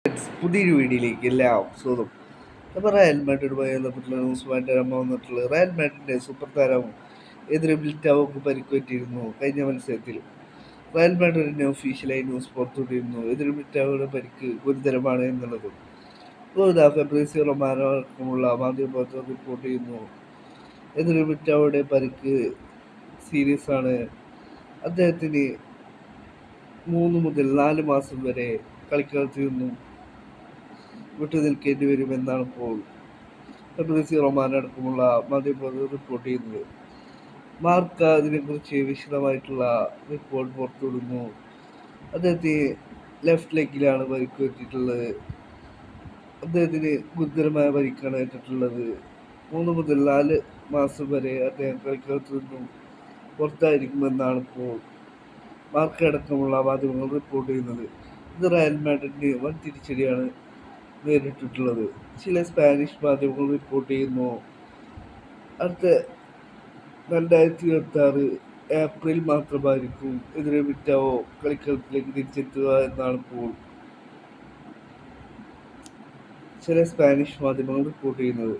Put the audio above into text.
പുതിയൊരു വീഡിയോയിലേക്ക് എല്ലാവർക്കും സ്വാഗതം. അപ്പോൾ റയൽ മാഡ്രിഡുമായി ബന്ധപ്പെട്ടുള്ള ന്യൂസുമായിട്ട് വരാൻ വന്നിട്ടുള്ളത് റയൽ മാഡ്രിഡിന്റെ സൂപ്പർ താരവും എതിരെ മിലിറ്റാവോക്ക് പരിക്കുപറ്റിയിരുന്നു. കഴിഞ്ഞ മത്സരത്തിൽ റയൽ മാഡ്രിഡിന്റെ ഒഫീഷ്യലായി ന്യൂസ് പുറത്തുവിട്ടിരുന്നു. എതിരെ മിലിറ്റാവോയുടെ പരിക്ക് ഗുരുതരമാണ് എന്നുള്ളത്. ഫെബ്രീസിയോ റൊമാനോ അടക്കമുള്ള മാധ്യമപ്രവർത്തകർ റിപ്പോർട്ട് ചെയ്യുന്നു. എതിരെ മിലിറ്റാവോയുടെ പരിക്ക് സീരിയസ് ആണ്. അദ്ദേഹത്തിന് 3 മുതൽ 4 മാസം വരെ കളിക്കളത്തിൽ നിന്നും വിട്ടുനിൽക്കേണ്ടി വരുമെന്നാണ് ഇപ്പോൾ ഫെബ്രീസിയോ റൊമാനോ അടക്കമുള്ള മാധ്യമപ്രവർത്തകർ റിപ്പോർട്ട് ചെയ്യുന്നത്. മാർക്ക ഇതിനെക്കുറിച്ച് വിശദമായിട്ടുള്ള റിപ്പോർട്ട് പുറത്തുവിടുന്നു. അദ്ദേഹത്തിന് ലെഫ്റ്റ് ലെഗിലാണ് പരിക്ക് പറ്റിയിട്ടുള്ളത്. അദ്ദേഹത്തിന് ഗുരുതരമായ പരിക്കാണ് ഏറ്റിട്ടുള്ളത്. 3 മുതൽ 4 മാസം വരെ അദ്ദേഹം കളിക്കളത്തിൽ നിന്നും പുറത്തായിരിക്കുമെന്നാണ് ഇപ്പോൾ മാർക്ക അടക്കമുള്ള മാധ്യമങ്ങൾ റിപ്പോർട്ട് ചെയ്യുന്നത്. ഇത് റയൽ മാഡ്രിഡിന് വൻ തിരിച്ചടിയാണ് നേരിട്ടിട്ടുള്ളത്. ചില സ്പാനിഷ് മാധ്യമങ്ങൾ റിപ്പോർട്ട് ചെയ്യുന്നു അടുത്ത 2026 ഏപ്രിൽ മാത്രമായിരിക്കും എതിരെ മിലിറ്റാവോ കളിക്കളത്തിലേക്ക് തിരിച്ചെത്തുക എന്നാണ് ഇപ്പോൾ ചില സ്പാനിഷ് മാധ്യമങ്ങൾ റിപ്പോർട്ട് ചെയ്യുന്നത്.